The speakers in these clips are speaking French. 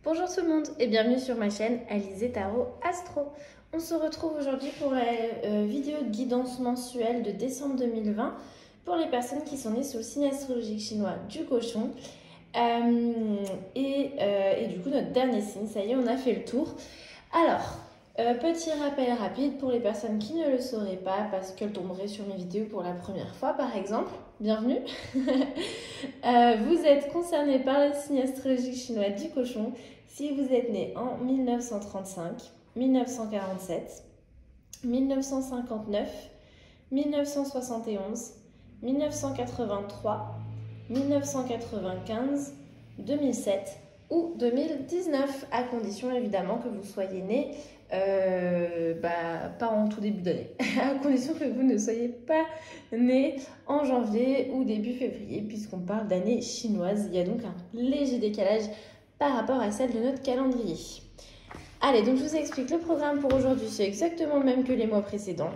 Bonjour tout le monde et bienvenue sur ma chaîne Alizé Tarot Astro. On se retrouve aujourd'hui pour la vidéo de guidance mensuelle de décembre 2020 pour les personnes qui sont nées sous le signe astrologique chinois du cochon. Et du coup notre dernier signe, ça y est, on a fait le tour. Alors, petit rappel rapide pour les personnes qui ne le sauraient pas parce qu'elles tomberaient sur mes vidéos pour la première fois par exemple. Bienvenue. Vous êtes concerné par le signe astrologique chinois du cochon si vous êtes né en 1935, 1947, 1959, 1971, 1983, 1995, 2007 ou 2019, à condition évidemment que vous soyez né pas en tout début d'année, à condition que vous ne soyez pas né en janvier ou début février, puisqu'on parle d'année chinoise. Il y a donc un léger décalage par rapport à celle de notre calendrier. Allez, donc je vous explique le programme pour aujourd'hui, c'est exactement le même que les mois précédents.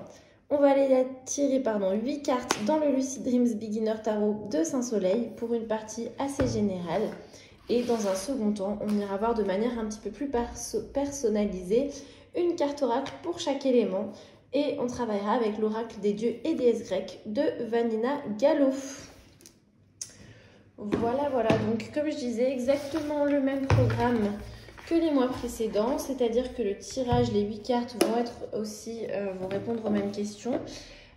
On va aller tirer 8 cartes dans le Lucid Dreams Beginner Tarot de Saint-Soleil pour une partie assez générale. Et dans un second temps, on ira voir de manière un petit peu plus personnalisée une carte oracle pour chaque élément. Et on travaillera avec l'oracle des dieux et déesses grecques de Vanina Gallo. Voilà, donc comme je disais, exactement le même programme que les mois précédents, c'est-à-dire que le tirage, les 8 cartes vont être aussi, vont répondre aux mêmes questions.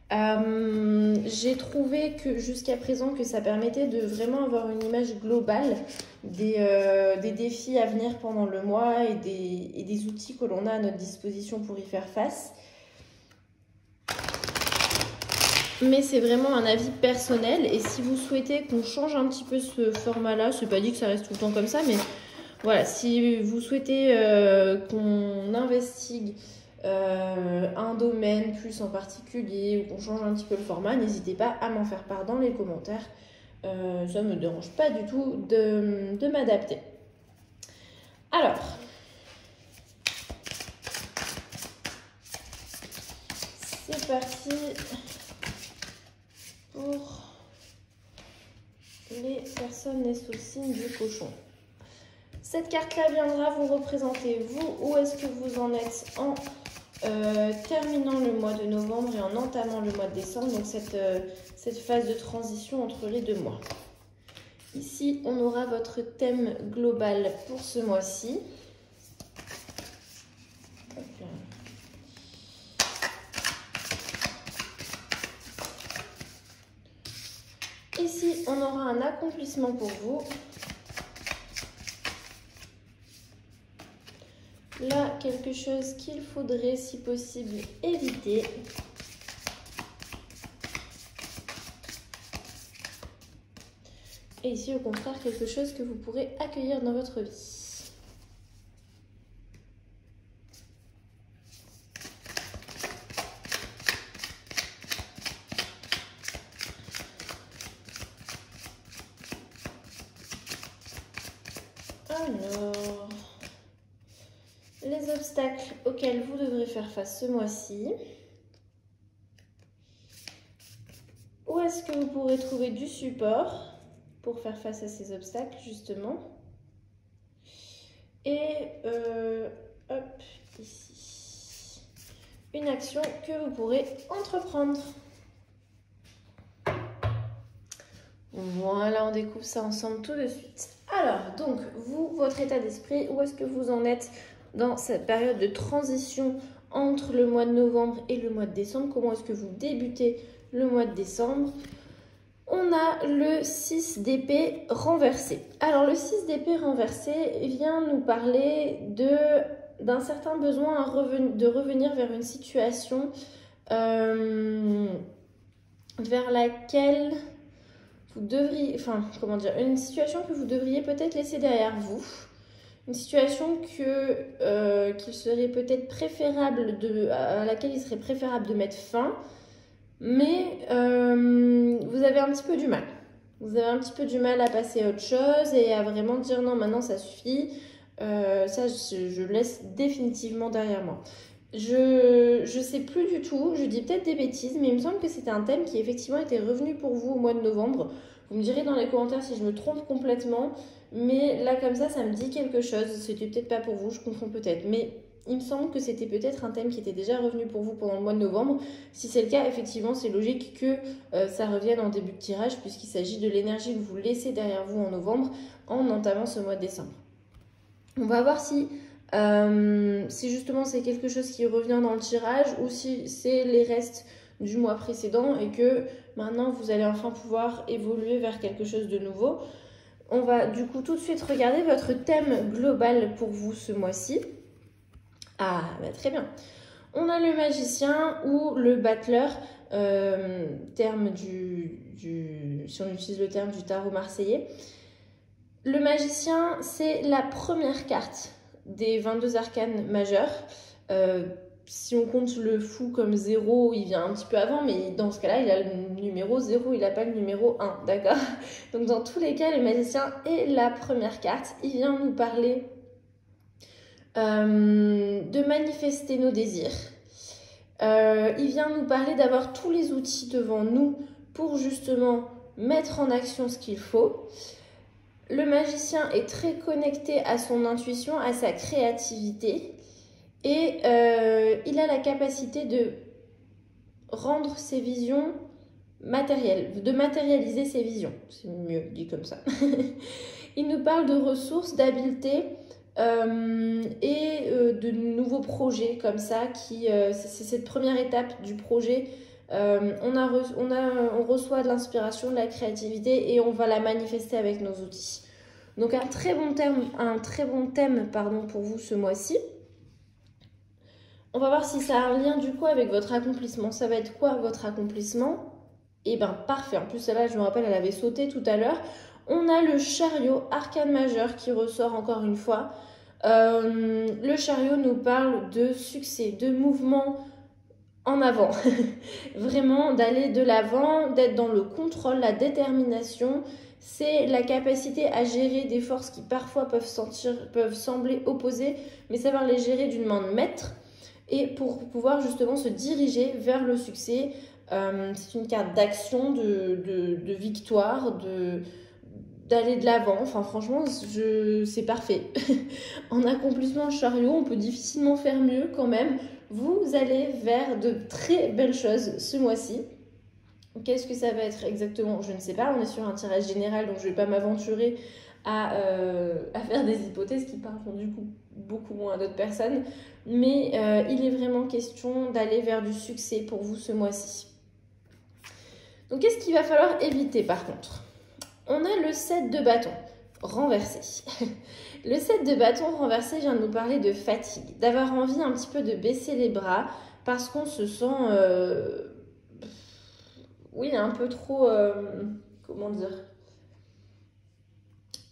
J'ai trouvé que jusqu'à présent que ça permettait de vraiment avoir une image globale des défis à venir pendant le mois et des outils que l'on a à notre disposition pour y faire face. Mais c'est vraiment un avis personnel et si vous souhaitez qu'on change un petit peu ce format-là, c'est pas dit que ça reste tout le temps comme ça, mais voilà, si vous souhaitez qu'on investigue un domaine plus en particulier ou qu'on change un petit peu le format, n'hésitez pas à m'en faire part dans les commentaires. Ça ne me dérange pas du tout de m'adapter. Alors, c'est parti pour les personnes nées sous le signe du cochon. Cette carte-là viendra vous représenter, vous, où est-ce que vous en êtes en terminant le mois de novembre et en entamant le mois de décembre, donc cette phase de transition entre les deux mois. Ici, on aura votre thème global pour ce mois-ci. Ici, on aura un accomplissement pour vous. Là, quelque chose qu'il faudrait, si possible, éviter. Et ici, au contraire, quelque chose que vous pourrez accueillir dans votre vie. Alors, les obstacles auxquels vous devrez faire face ce mois-ci. Où est-ce que vous pourrez trouver du support pour faire face à ces obstacles, justement. Et hop, ici. Une action que vous pourrez entreprendre. Voilà, on découvre ça ensemble tout de suite. Alors, donc, vous, votre état d'esprit, où est-ce que vous en êtes dans cette période de transition entre le mois de novembre et le mois de décembre? Comment est-ce que vous débutez le mois de décembre? On a le 6 d'épée renversé. Alors, le 6 d'épée renversé vient nous parler d'un certain besoin de revenir vers une situation vers laquelle vous devriez, une situation que vous devriez peut-être laisser derrière vous. Une situation qu'il serait peut-être préférable à laquelle il serait préférable de mettre fin. Mais vous avez un petit peu du mal. Vous avez un petit peu du mal à passer à autre chose et à vraiment dire non, maintenant ça suffit. Ça, je laisse définitivement derrière moi. Je sais plus du tout, je dis peut-être des bêtises, mais il me semble que c'était un thème qui effectivement était revenu pour vous au mois de novembre. Vous me direz dans les commentaires si je me trompe complètement, mais là comme ça me dit quelque chose. C'était peut-être pas pour vous, je confonds peut-être, mais il me semble que c'était peut-être un thème qui était déjà revenu pour vous pendant le mois de novembre. Si c'est le cas, effectivement, c'est logique que ça revienne en début de tirage, puisqu'il s'agit de l'énergie que vous laissez derrière vous en novembre en entamant ce mois de décembre. On va voir si justement c'est quelque chose qui revient dans le tirage ou si c'est les restes du mois précédent et que maintenant vous allez enfin pouvoir évoluer vers quelque chose de nouveau. On va du coup tout de suite regarder votre thème global pour vous ce mois-ci. Ah, bah très bien. On a le magicien ou le battleur, terme si on utilise le terme du tarot marseillais. Le magicien, c'est la première carte des 22 arcanes majeurs. Si on compte le fou comme 0, il vient un petit peu avant, mais dans ce cas-là, il a le numéro 0, il n'a pas le numéro 1, d'accord? Donc dans tous les cas, le magicien est la première carte. Il vient nous parler de manifester nos désirs. Il vient nous parler d'avoir tous les outils devant nous pour justement mettre en action ce qu'il faut. Le magicien est très connecté à son intuition, à sa créativité et il a la capacité de rendre ses visions matérielles, de matérialiser ses visions. C'est mieux dit comme ça. Il nous parle de ressources, d'habileté et de nouveaux projets comme ça. C'est cette première étape du projet. On reçoit de l'inspiration, de la créativité et on va la manifester avec nos outils. Donc un très bon thème pour vous ce mois-ci. On va voir si ça a un lien du coup avec votre accomplissement. Ça va être quoi votre accomplissement? Eh bien parfait, en plus celle-là je me rappelle elle avait sauté tout à l'heure. On a le chariot, arcane majeur qui ressort encore une fois. Le chariot nous parle de succès, de mouvement en avant. Vraiment d'aller de l'avant, d'être dans le contrôle, la détermination. C'est la capacité à gérer des forces qui parfois peuvent sembler opposées, mais savoir les gérer d'une main de maître et pour pouvoir justement se diriger vers le succès. C'est une carte d'action, de victoire, d'aller de l'avant. Enfin franchement, c'est parfait. En accomplissement le chariot, on peut difficilement faire mieux quand même. Vous allez vers de très belles choses ce mois-ci. Qu'est-ce que ça va être exactement? Je ne sais pas, on est sur un tirage général, donc je ne vais pas m'aventurer à faire des hypothèses qui parleront du coup beaucoup moins à d'autres personnes. Mais il est vraiment question d'aller vers du succès pour vous ce mois-ci. Donc qu'est-ce qu'il va falloir éviter par contre? On a le 7 de bâton renversé. Le 7 de bâton renversé vient de nous parler de fatigue, d'avoir envie un petit peu de baisser les bras parce qu'on se sent... oui, un peu trop... comment dire?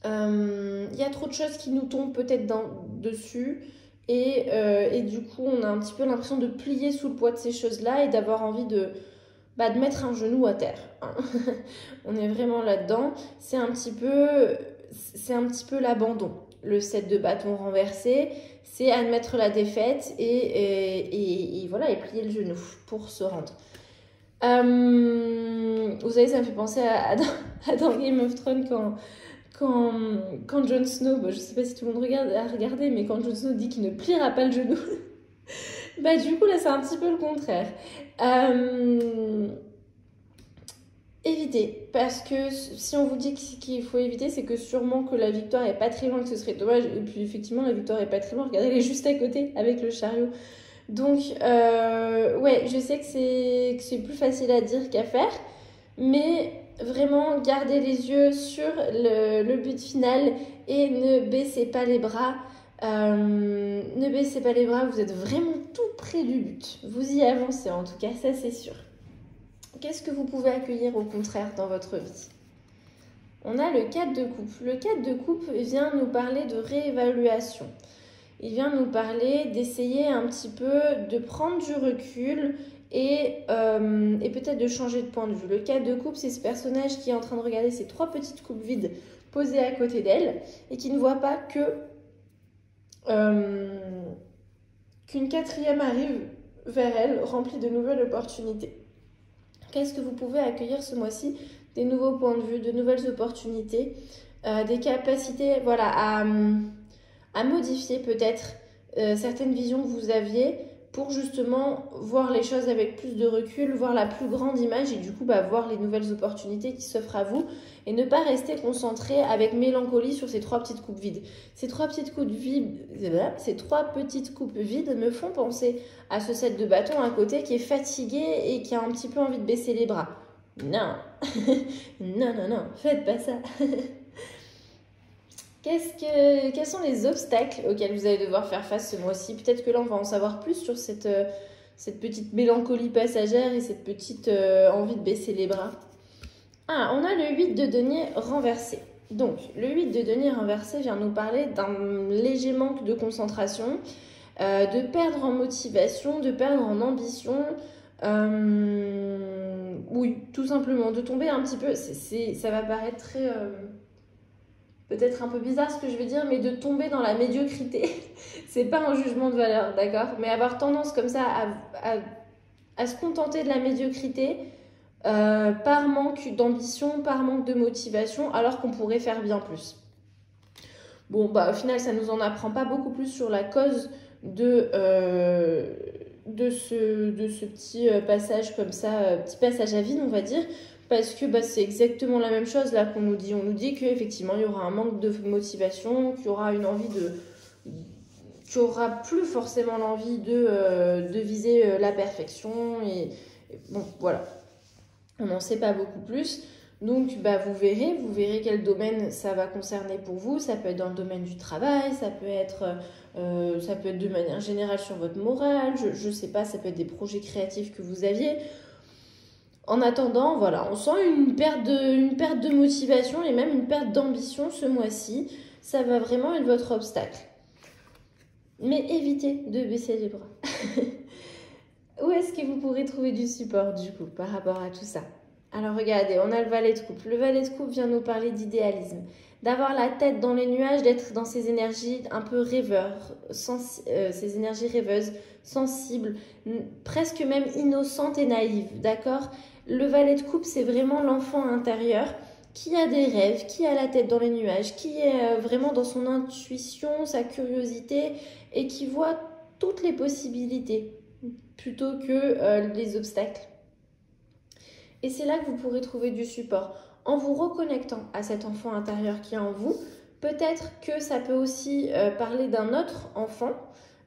Il y a trop de choses qui nous tombent peut-être dessus et du coup on a un petit peu l'impression de plier sous le poids de ces choses-là et d'avoir envie de mettre un genou à terre. On est vraiment là-dedans. C'est un petit peu l'abandon. Le 7 de bâton renversé, c'est admettre la défaite et voilà, et plier le genou pour se rendre. Vous savez, ça me fait penser à dans Game of Thrones quand Jon Snow, je sais pas si tout le monde a regardé, mais quand Jon Snow dit qu'il ne pliera pas le genou, du coup là c'est un petit peu le contraire. Éviter, parce que si on vous dit qu'il faut éviter, c'est que sûrement que la victoire est pas très loin, que ce serait dommage, et puis effectivement la victoire est pas très loin, regardez, elle est juste à côté avec le chariot. Donc ouais, je sais que c'est plus facile à dire qu'à faire, mais vraiment gardez les yeux sur le but final et ne baissez pas les bras. Ne baissez pas les bras, vous êtes vraiment tout près du but. Vous y avancez en tout cas, ça c'est sûr. Qu'est-ce que vous pouvez accueillir au contraire dans votre vie? On a le 4 de coupe. Le 4 de coupe vient nous parler de réévaluation. Il vient nous parler d'essayer un petit peu de prendre du recul et peut-être de changer de point de vue. Le 4 de coupe, c'est ce personnage qui est en train de regarder ces 3 petites coupes vides posées à côté d'elle et qui ne voit pas qu'une 4e arrive vers elle remplie de nouvelles opportunités. Qu'est-ce que vous pouvez accueillir ce mois-ci? des nouveaux points de vue, de nouvelles opportunités, des capacités voilà, à modifier peut-être certaines visions que vous aviez pour justement voir les choses avec plus de recul, voir la plus grande image et du coup voir les nouvelles opportunités qui s'offrent à vous et ne pas rester concentré avec mélancolie sur ces 3 petites coupes vides. Ces 3 petites coupes vides me font penser à ce set de bâtons à côté qui est fatigué et qui a un petit peu envie de baisser les bras. Non, non, faites pas ça. Quels sont les obstacles auxquels vous allez devoir faire face ce mois-ci? Peut-être que là, on va en savoir plus sur cette petite mélancolie passagère et cette petite envie de baisser les bras. Ah, on a le 8 de denier renversé. Donc, le 8 de denier renversé vient nous parler d'un léger manque de concentration, de perdre en motivation, de perdre en ambition. Oui, tout simplement, de tomber un petit peu. Ça va paraître très... peut-être un peu bizarre ce que je vais dire, mais de tomber dans la médiocrité. C'est pas un jugement de valeur, d'accord? Mais avoir tendance comme ça à se contenter de la médiocrité par manque d'ambition, par manque de motivation, alors qu'on pourrait faire bien plus. Bon, au final, ça nous en apprend pas beaucoup plus sur la cause de ce petit passage comme ça, petit passage à vide, on va dire. Parce que c'est exactement la même chose là qu'on nous dit. On nous dit qu'effectivement, il y aura un manque de motivation, qu'il y aura une envie qu'il n'y aura plus forcément l'envie de viser la perfection. Et bon, voilà. On n'en sait pas beaucoup plus. Donc, vous verrez quel domaine ça va concerner pour vous. Ça peut être dans le domaine du travail, ça peut être de manière générale sur votre morale. Je ne sais pas, ça peut être des projets créatifs que vous aviez. En attendant, voilà, on sent une perte de motivation et même une perte d'ambition ce mois-ci. Ça va vraiment être votre obstacle. Mais évitez de baisser les bras. Où est-ce que vous pourrez trouver du support du coup par rapport à tout ça? Alors regardez, on a le valet de coupe. Le valet de coupe vient nous parler d'idéalisme, d'avoir la tête dans les nuages, d'être dans ces énergies un peu ces énergies rêveuses, sensibles, presque même innocentes et naïves, d'accord? Le valet de coupe, c'est vraiment l'enfant intérieur qui a des rêves, qui a la tête dans les nuages, qui est vraiment dans son intuition, sa curiosité et qui voit toutes les possibilités plutôt que les obstacles. Et c'est là que vous pourrez trouver du support. En vous reconnectant à cet enfant intérieur qui est en vous, peut-être que ça peut aussi parler d'un autre enfant,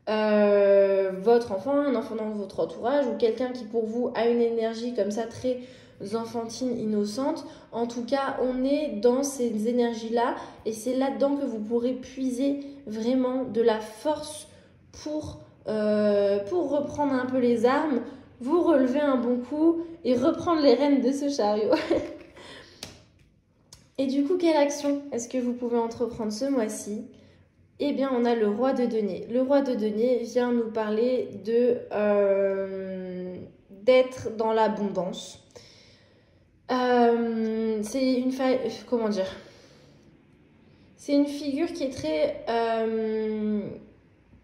votre enfant, un enfant dans votre entourage ou quelqu'un qui pour vous a une énergie comme ça très enfantine, innocente. En tout cas, on est dans ces énergies-là et c'est là-dedans que vous pourrez puiser vraiment de la force pour reprendre un peu les armes, vous relever un bon coup et reprendre les rênes de ce chariot. Et du coup, quelle action est-ce que vous pouvez entreprendre ce mois-ci? Eh bien, on a le roi de denier. Le roi de denier vient nous parler d'être dans l'abondance. C'est une figure qui est très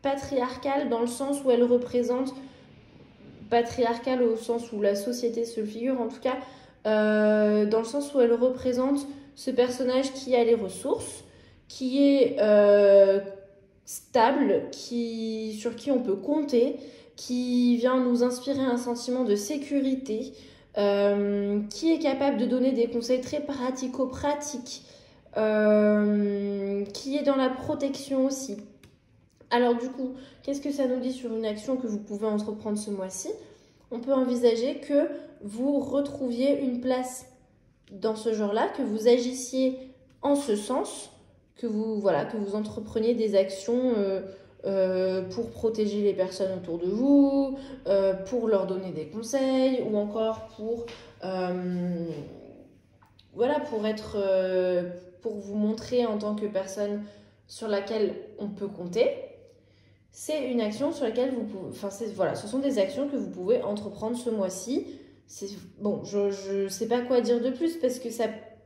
patriarcale dans le sens où elle représente, patriarcale au sens où la société se le figure en tout cas, dans le sens où elle représente ce personnage qui a les ressources, qui est stable, sur qui on peut compter, qui vient nous inspirer un sentiment de sécurité, qui est capable de donner des conseils très pratico-pratiques, qui est dans la protection aussi. Alors du coup, qu'est-ce que ça nous dit sur une action que vous pouvez entreprendre ce mois-ci? On peut envisager que vous retrouviez une place dans ce genre-là, que vous agissiez en ce sens, que vous entrepreniez des actions pour protéger les personnes autour de vous, pour leur donner des conseils, ou encore pour vous montrer en tant que personne sur laquelle on peut compter. C'est une action sur laquelle ce sont des actions que vous pouvez entreprendre ce mois-ci. Je sais pas quoi dire de plus parce que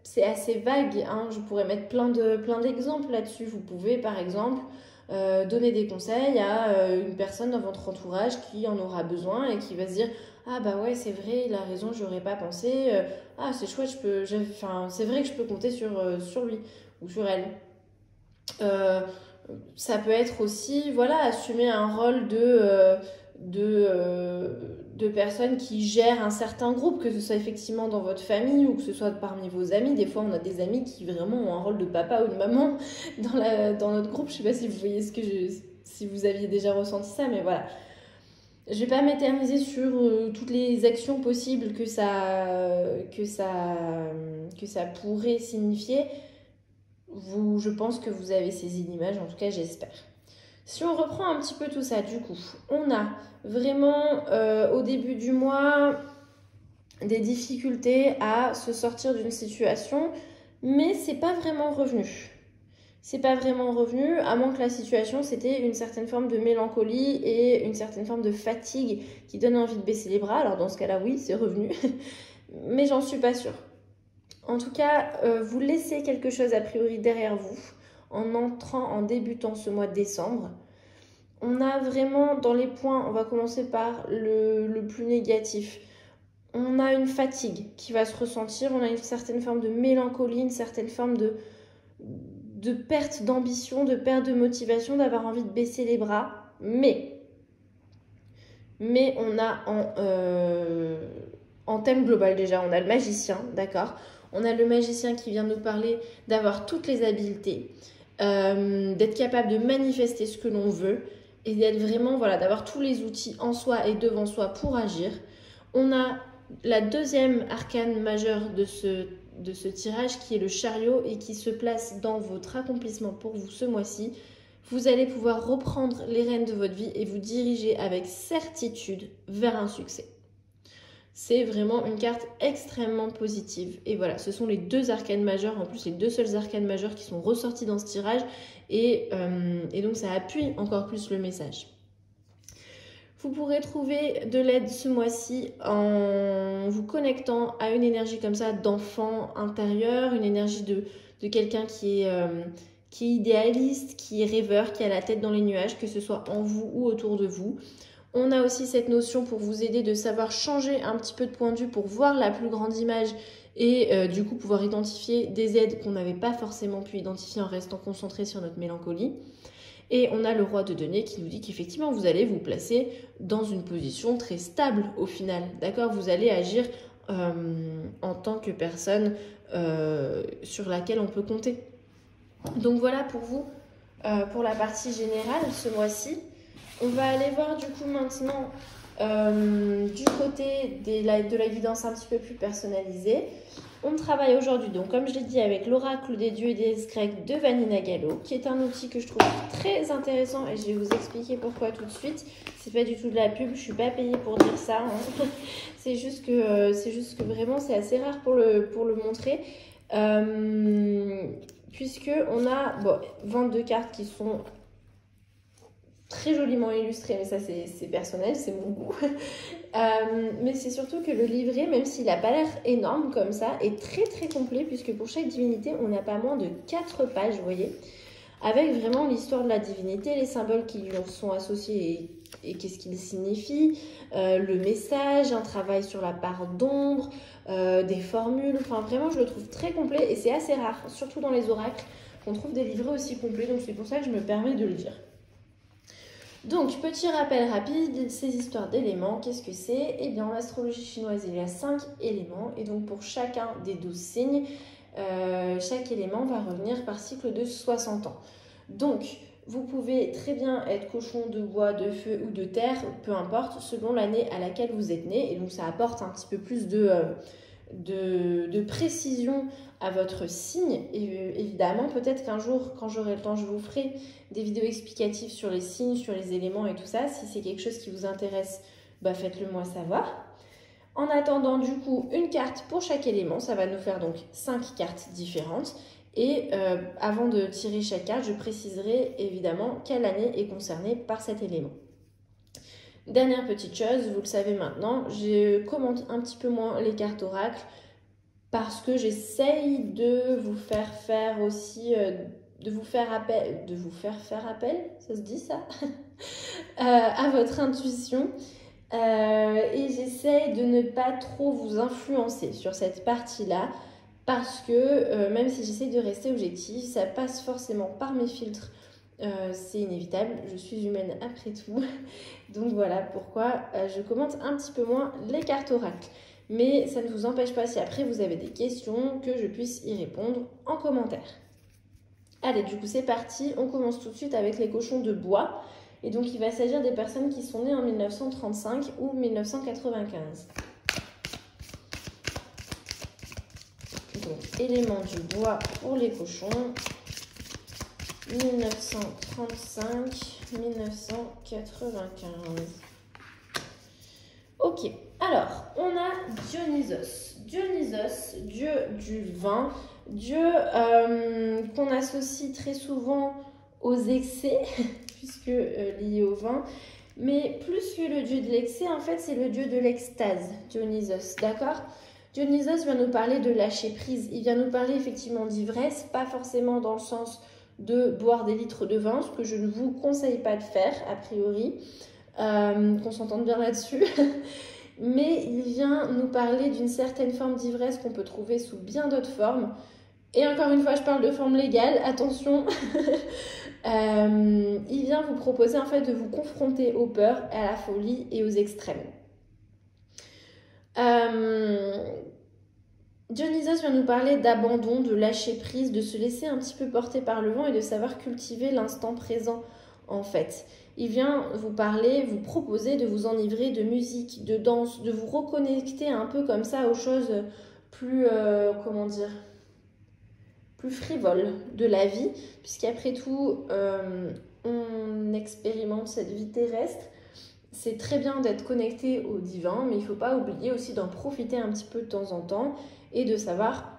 c'est assez vague, hein. Je pourrais mettre plein d'exemples là-dessus. Vous pouvez par exemple donner des conseils à une personne dans votre entourage qui en aura besoin et qui va se dire ah bah ouais c'est vrai, il a raison, j'aurais pas pensé, ah c'est chouette, c'est vrai que je peux compter sur lui ou sur elle. Euh, Ça peut être aussi, voilà, assumer un rôle de personnes qui gèrent un certain groupe, que ce soit effectivement dans votre famille ou que ce soit parmi vos amis. Des fois, on a des amis qui vraiment ont un rôle de papa ou de maman dans notre groupe. Je sais pas si vous voyez si vous aviez déjà ressenti ça, mais voilà. Je vais pas m'éterniser sur toutes les actions possibles que ça pourrait signifier. Je pense que vous avez saisi l'image, en tout cas j'espère. Si on reprend un petit peu tout ça, du coup, on a vraiment au début du mois des difficultés à se sortir d'une situation, mais c'est pas vraiment revenu. C'est pas vraiment revenu, à moins que la situation c'était une certaine forme de mélancolie et une certaine forme de fatigue qui donne envie de baisser les bras. Alors dans ce cas-là, oui, c'est revenu, mais j'en suis pas sûre. En tout cas, vous laissez quelque chose a priori derrière vous en débutant ce mois de décembre. On a vraiment dans les points, on va commencer par le plus négatif. On a une fatigue qui va se ressentir, on a une certaine forme de mélancolie, une certaine forme de perte d'ambition, de perte de motivation, d'avoir envie de baisser les bras. Mais on a en thème global déjà, on a le magicien, d'accord ? On a le magicien qui vient nous parler d'avoir toutes les habiletés, d'être capable de manifester ce que l'on veut et d'être vraiment, voilà, d'avoir tous les outils en soi et devant soi pour agir. On a la deuxième arcane majeure de ce tirage qui est le chariot et qui se place dans votre accomplissement pour vous ce mois-ci. Vous allez pouvoir reprendre les rênes de votre vie et vous diriger avec certitude vers un succès. C'est vraiment une carte extrêmement positive. Et voilà, ce sont les deux arcanes majeures, en plus les deux seules arcanes majeures qui sont ressorties dans ce tirage. Et donc ça appuie encore plus le message. Vous pourrez trouver de l'aide ce mois-ci en vous connectant à une énergie comme ça d'enfant intérieur, une énergie de quelqu'un qui est idéaliste, qui est rêveur, qui a la tête dans les nuages, que ce soit en vous ou autour de vous. On a aussi cette notion pour vous aider de savoir changer un petit peu de point de vue pour voir la plus grande image et du coup pouvoir identifier des aides qu'on n'avait pas forcément pu identifier en restant concentré sur notre mélancolie. Et on a le roi de denier qui nous dit qu'effectivement vous allez vous placer dans une position très stable au final, d'accord ? Vous allez agir en tant que personne sur laquelle on peut compter. Donc voilà pour vous, pour la partie générale ce mois-ci. On va aller voir du coup maintenant du côté de la guidance un petit peu plus personnalisée. On travaille aujourd'hui, donc comme je l'ai dit, avec l'oracle des dieux et des grecs de Vanina Gallo, qui est un outil que je trouve très intéressant et je vais vous expliquer pourquoi tout de suite. C'est pas du tout de la pub, je suis pas payée pour dire ça. Hein. C'est juste que vraiment c'est assez rare pour le montrer. Puisque on a 22 cartes qui sont très joliment illustré, mais ça c'est personnel, c'est mon goût. Mais c'est surtout que le livret, même s'il n'a pas l'air énorme comme ça, est très très complet, puisque pour chaque divinité, on n'a pas moins de 4 pages, vous voyez, avec vraiment l'histoire de la divinité, les symboles qui lui sont associés et qu'est-ce qu'ils signifient, le message, un travail sur la part d'ombre, des formules, enfin vraiment je le trouve très complet et c'est assez rare, surtout dans les oracles, qu'on trouve des livrets aussi complets, donc c'est pour ça que je me permets de le dire. Donc, petit rappel rapide, ces histoires d'éléments, qu'est-ce que c'est ? Eh bien, en astrologie chinoise, il y a 5 éléments. Et donc, pour chacun des 12 signes, chaque élément va revenir par cycle de 60 ans. Donc, vous pouvez très bien être cochon de bois, de feu ou de terre, peu importe, selon l'année à laquelle vous êtes né. Et donc, ça apporte un petit peu plus de précision à votre signe. Et évidemment, peut-être qu'un jour, quand j'aurai le temps, je vous ferai des vidéos explicatives sur les signes, sur les éléments et tout ça. Si c'est quelque chose qui vous intéresse, faites-le moi savoir. En attendant, du coup, une carte pour chaque élément. Ça va nous faire donc 5 cartes différentes. Et avant de tirer chaque carte, je préciserai évidemment quelle année est concernée par cet élément. Dernière petite chose, vous le savez maintenant, je commente un petit peu moins les cartes oracles parce que j'essaye de vous faire aussi vous faire faire appel, ça se dit ça, à votre intuition. Et j'essaye de ne pas trop vous influencer sur cette partie-là parce que même si j'essaye de rester objective, ça passe forcément par mes filtres. C'est inévitable, je suis humaine après tout. Donc voilà pourquoi je commente un petit peu moins les cartes oracles. Mais ça ne vous empêche pas, si après vous avez des questions, que je puisse y répondre en commentaire. Allez, du coup c'est parti, on commence tout de suite avec les cochons de bois. Et donc, il va s'agir des personnes qui sont nées en 1935 ou 1995. Donc, élément du bois pour les cochons. 1935-1995. Ok, alors, on a Dionysos. Dionysos, dieu du vin, dieu qu'on associe très souvent aux excès, puisque lié au vin. Mais plus que le dieu de l'excès, en fait, c'est le dieu de l'extase, Dionysos, d'accord? Dionysos vient nous parler de lâcher prise. Il vient nous parler effectivement d'ivresse, pas forcément dans le sens de boire des litres de vin, ce que je ne vous conseille pas de faire, a priori, qu'on s'entende bien là-dessus. Mais il vient nous parler d'une certaine forme d'ivresse qu'on peut trouver sous bien d'autres formes. Et encore une fois, je parle de forme légale, attention. Il vient vous proposer en fait de vous confronter aux peurs, à la folie et aux extrêmes. Dionysos vient nous parler d'abandon, de lâcher prise, de se laisser un petit peu porter par le vent et de savoir cultiver l'instant présent en fait. Il vient vous parler, vous proposer de vous enivrer de musique, de danse, de vous reconnecter un peu comme ça aux choses plus, comment dire, plus frivoles de la vie, puisqu'après tout, on expérimente cette vie terrestre. C'est très bien d'être connecté au divin, mais il ne faut pas oublier aussi d'en profiter un petit peu de temps en temps et de savoir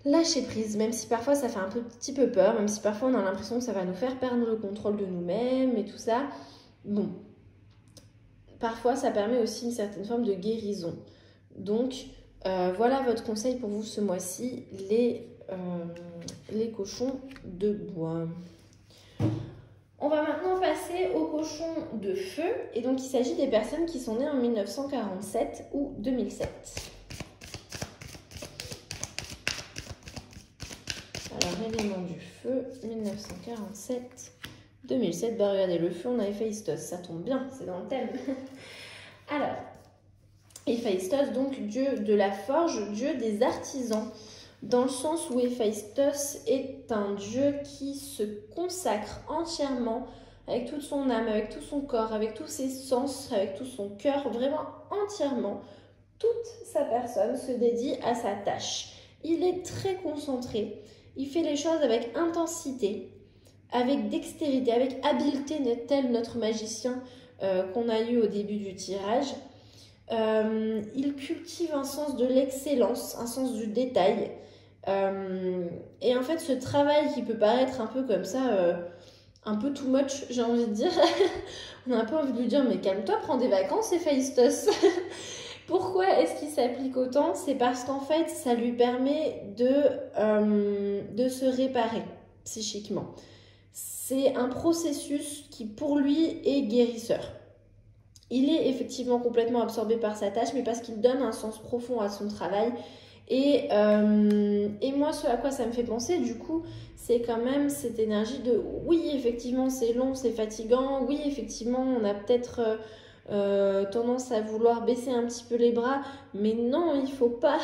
lâcher prise, même si parfois ça fait un petit peu peur, même si parfois on a l'impression que ça va nous faire perdre le contrôle de nous-mêmes et tout ça. Bon, parfois ça permet aussi une certaine forme de guérison. Donc voilà votre conseil pour vous ce mois-ci, les cochons de bois. On va maintenant passer aux cochons de feu. Et donc, il s'agit des personnes qui sont nées en 1947 ou 2007. Alors, élément du feu, 1947, 2007. Bah, regardez, le feu, on a Héphaïstos. Ça tombe bien, c'est dans le thème. Alors, Héphaïstos, donc dieu de la forge, dieu des artisans. Dans le sens où Héphaïstos est un dieu qui se consacre entièrement avec toute son âme, avec tout son corps, avec tous ses sens, avec tout son cœur, vraiment entièrement. Toute sa personne se dédie à sa tâche. Il est très concentré, il fait les choses avec intensité, avec dextérité, avec habileté, tel notre magicien qu'on a eu au début du tirage. Il cultive un sens de l'excellence, un sens du détail. Et en fait, ce travail qui peut paraître un peu comme ça, un peu too much, j'ai envie de dire, on a un peu envie de lui dire, mais calme-toi, prends des vacances, Héphaïstos. Pourquoi est-ce qu'il s'applique autant? C'est parce qu'en fait, ça lui permet de se réparer psychiquement. C'est un processus qui, pour lui, est guérisseur. Il est effectivement complètement absorbé par sa tâche, mais parce qu'il donne un sens profond à son travail. Et moi, ce à quoi ça me fait penser, du coup, c'est quand même cette énergie de oui, effectivement, c'est long, c'est fatigant. Oui, effectivement, on a peut-être tendance à vouloir baisser un petit peu les bras. Mais non, il faut pas.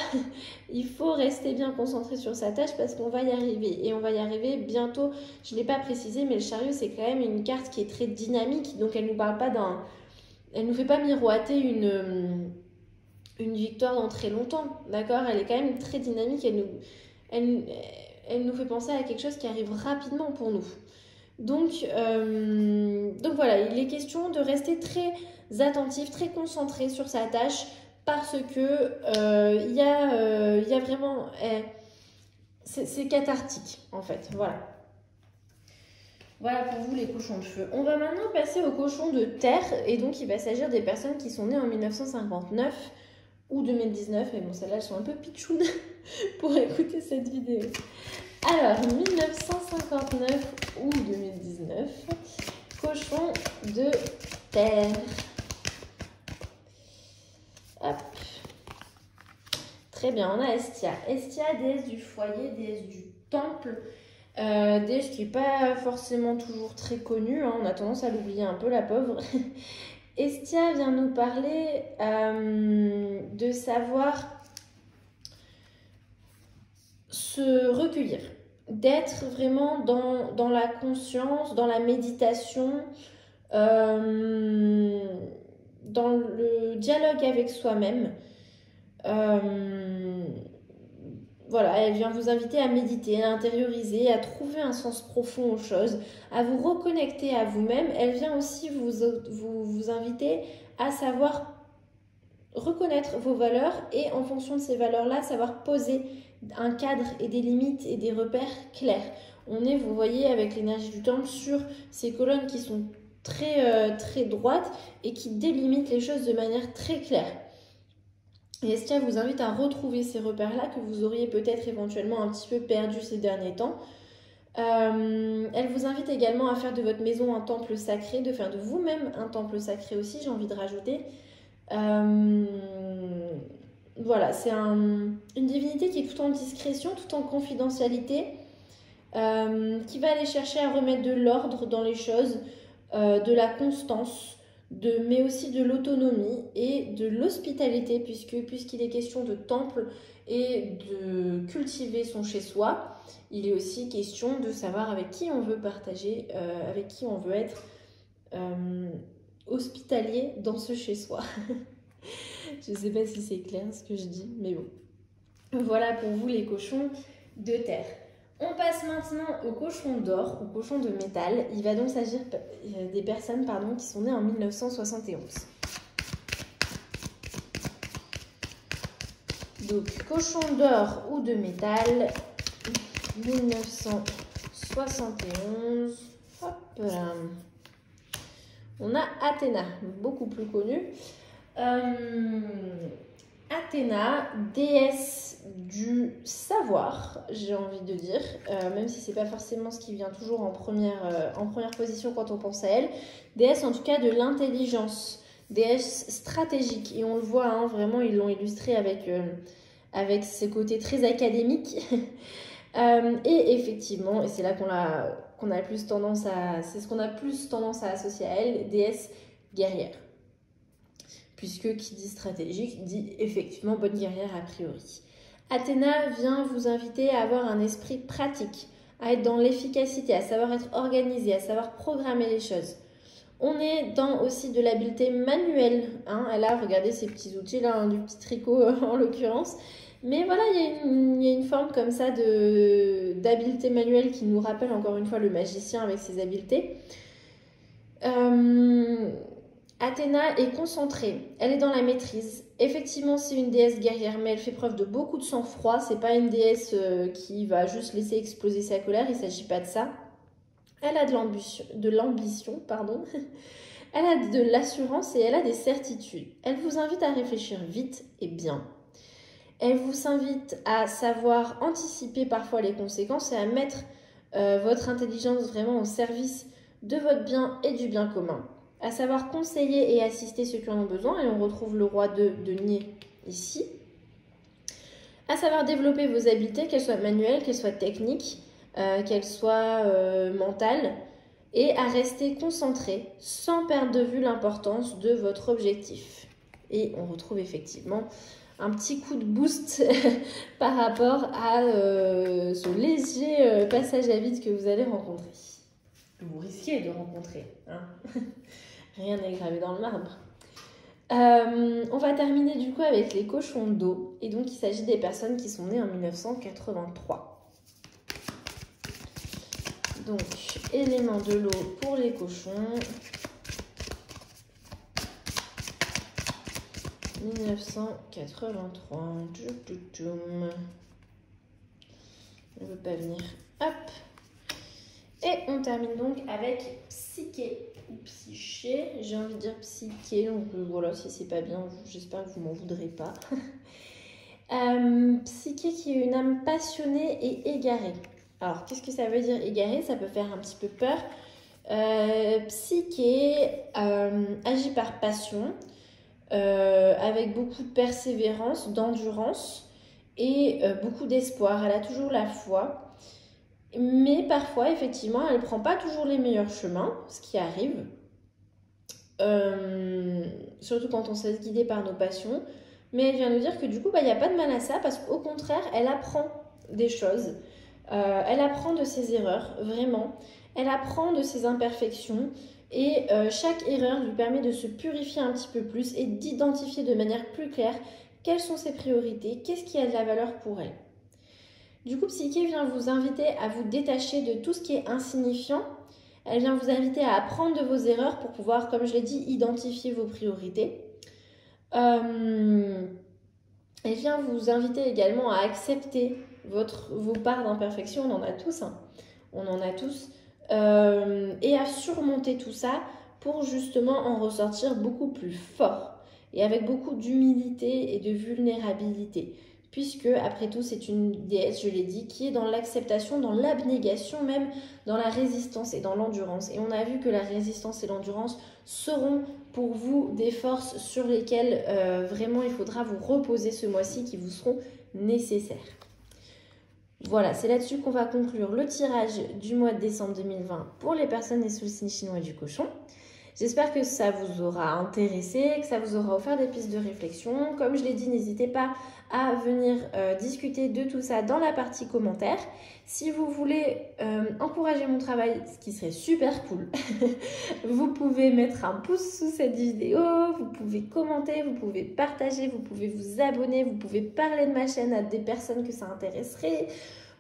Il faut rester bien concentré sur sa tâche parce qu'on va y arriver. Et on va y arriver bientôt. Je ne l'ai pas précisé, mais le chariot, c'est quand même une carte qui est très dynamique. Donc, elle ne nous parle pas elle nous fait pas miroiter une victoire dans très longtemps, d'accord? Elle est quand même très dynamique, elle nous fait penser à quelque chose qui arrive rapidement pour nous. Donc voilà, il est question de rester très attentif, très concentré sur sa tâche parce que il y a vraiment... c'est cathartique en fait, voilà. Voilà pour vous les cochons de feu. On va maintenant passer aux cochons de terre et donc il va s'agir des personnes qui sont nées en 1959 ou 2019, mais bon, celles-là, elles sont un peu pitchounes pour écouter cette vidéo. Alors, 1959 ou 2019, cochon de terre. Hop. Très bien, on a Hestia. Hestia, déesse du foyer, déesse du temple, déesse qui n'est pas forcément toujours très connue, hein, on a tendance à l'oublier un peu, la pauvre. Hestia vient nous parler de savoir se recueillir, d'être vraiment dans la conscience, dans la méditation, dans le dialogue avec soi-même. Voilà, elle vient vous inviter à méditer, à intérioriser, à trouver un sens profond aux choses, à vous reconnecter à vous-même. Elle vient aussi vous inviter à savoir reconnaître vos valeurs et en fonction de ces valeurs-là, savoir poser un cadre et des limites et des repères clairs. On est, vous voyez, avec l'énergie du temple sur ces colonnes qui sont très droites et qui délimitent les choses de manière très claire. Et Hestia vous invite à retrouver ces repères-là que vous auriez peut-être éventuellement un petit peu perdus ces derniers temps. Elle vous invite également à faire de votre maison un temple sacré, de faire de vous-même un temple sacré aussi, j'ai envie de rajouter. Voilà, c'est une divinité qui est tout en discrétion, tout en confidentialité, qui va aller chercher à remettre de l'ordre dans les choses, de la constance, mais aussi de l'autonomie et de l'hospitalité, puisqu'il est question de temple et de cultiver son chez-soi. Il est aussi question de savoir avec qui on veut partager, avec qui on veut être hospitalier dans ce chez-soi. Je ne sais pas si c'est clair ce que je dis, mais bon. Voilà pour vous les cochons de terre. On passe maintenant aux cochons d'or, aux cochons de métal. Il va donc s'agir des personnes qui sont nées en 1971. Donc, cochon d'or ou de métal, 1971. Hop là. On a Athéna, beaucoup plus connue. Athéna, déesse du savoir, j'ai envie de dire, même si c'est pas forcément ce qui vient toujours en première position quand on pense à elle. Déesse en tout cas de l'intelligence, déesse stratégique, et on le voit, hein, vraiment ils l'ont illustré avec ses côtés très académiques. Et effectivement, et c'est là qu'on a plus tendance à, c'est ce qu'on a plus tendance à associer à elle, déesse guerrière. Puisque qui dit stratégique dit effectivement bonne guerrière a priori. Athéna vient vous inviter à avoir un esprit pratique, à être dans l'efficacité, à savoir être organisé, à savoir programmer les choses. On est dans aussi de l'habileté manuelle. Hein. Elle a, regardez ces petits outils là, hein, du petit tricot en l'occurrence. Mais voilà, il y a une forme comme ça d'habileté manuelle qui nous rappelle encore une fois le magicien avec ses habiletés. Athéna est concentrée, elle est dans la maîtrise. Effectivement, c'est une déesse guerrière, mais elle fait preuve de beaucoup de sang-froid. C'est pas une déesse qui va juste laisser exploser sa colère, il ne s'agit pas de ça. Elle a de l'ambition, pardon. Elle a de l'assurance et elle a des certitudes. Elle vous invite à réfléchir vite et bien. Elle vous invite à savoir anticiper parfois les conséquences et à mettre votre intelligence vraiment au service de votre bien et du bien commun. À savoir conseiller et assister ceux qui en ont besoin, et on retrouve le roi de denier ici. À savoir développer vos habiletés, qu'elles soient manuelles, qu'elles soient techniques, qu'elles soient mentales, et à rester concentré sans perdre de vue l'importance de votre objectif. Et on retrouve effectivement un petit coup de boost par rapport à ce léger passage à vide que vous allez rencontrer. Que vous risquez de rencontrer, hein. Rien n'est gravé dans le marbre. On va terminer du coup avec les cochons d'eau. Et donc il s'agit des personnes qui sont nées en 1983. Donc élément de l'eau pour les cochons. 1983. Je ne veux pas venir. Hop. Et on termine donc avec psyché ou psyché. J'ai envie de dire psyché, donc voilà, si c'est pas bien, j'espère que vous m'en voudrez pas. Psyché qui est une âme passionnée et égarée. Alors, qu'est-ce que ça veut dire égaré? Ça peut faire un petit peu peur. Psyché agit par passion, avec beaucoup de persévérance, d'endurance et beaucoup d'espoir. Elle a toujours la foi. Mais parfois, effectivement, elle ne prend pas toujours les meilleurs chemins, ce qui arrive. Surtout quand on se laisse guider par nos passions. Mais elle vient nous dire que du coup, il n'y a pas de mal à ça parce qu'au contraire, elle apprend des choses. Elle apprend de ses erreurs, vraiment. Elle apprend de ses imperfections. Et chaque erreur lui permet de se purifier un petit peu plus et d'identifier de manière plus claire quelles sont ses priorités, qu'est-ce qui a de la valeur pour elle. Du coup, Psyché vient vous inviter à vous détacher de tout ce qui est insignifiant. Elle vient vous inviter à apprendre de vos erreurs pour pouvoir, comme je l'ai dit, identifier vos priorités. Elle vient vous inviter également à accepter vos parts d'imperfection. On en a tous, hein. On en a tous. Et à surmonter tout ça pour justement en ressortir beaucoup plus fort et avec beaucoup d'humilité et de vulnérabilité. Puisque, après tout, c'est une déesse, je l'ai dit, qui est dans l'acceptation, dans l'abnégation même, dans la résistance et dans l'endurance. Et on a vu que la résistance et l'endurance seront pour vous des forces sur lesquelles vraiment il faudra vous reposer ce mois-ci, qui vous seront nécessaires. Voilà, c'est là-dessus qu'on va conclure le tirage du mois de décembre 2020 pour les personnes nées sous le signe chinois du cochon. J'espère que ça vous aura intéressé, que ça vous aura offert des pistes de réflexion. Comme je l'ai dit, n'hésitez pas à venir discuter de tout ça dans la partie commentaires. Si vous voulez encourager mon travail, ce qui serait super cool, vous pouvez mettre un pouce sous cette vidéo, vous pouvez commenter, vous pouvez partager, vous pouvez vous abonner, vous pouvez parler de ma chaîne à des personnes que ça intéresserait.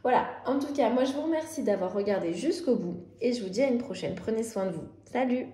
Voilà, en tout cas, moi je vous remercie d'avoir regardé jusqu'au bout et je vous dis à une prochaine. Prenez soin de vous. Salut!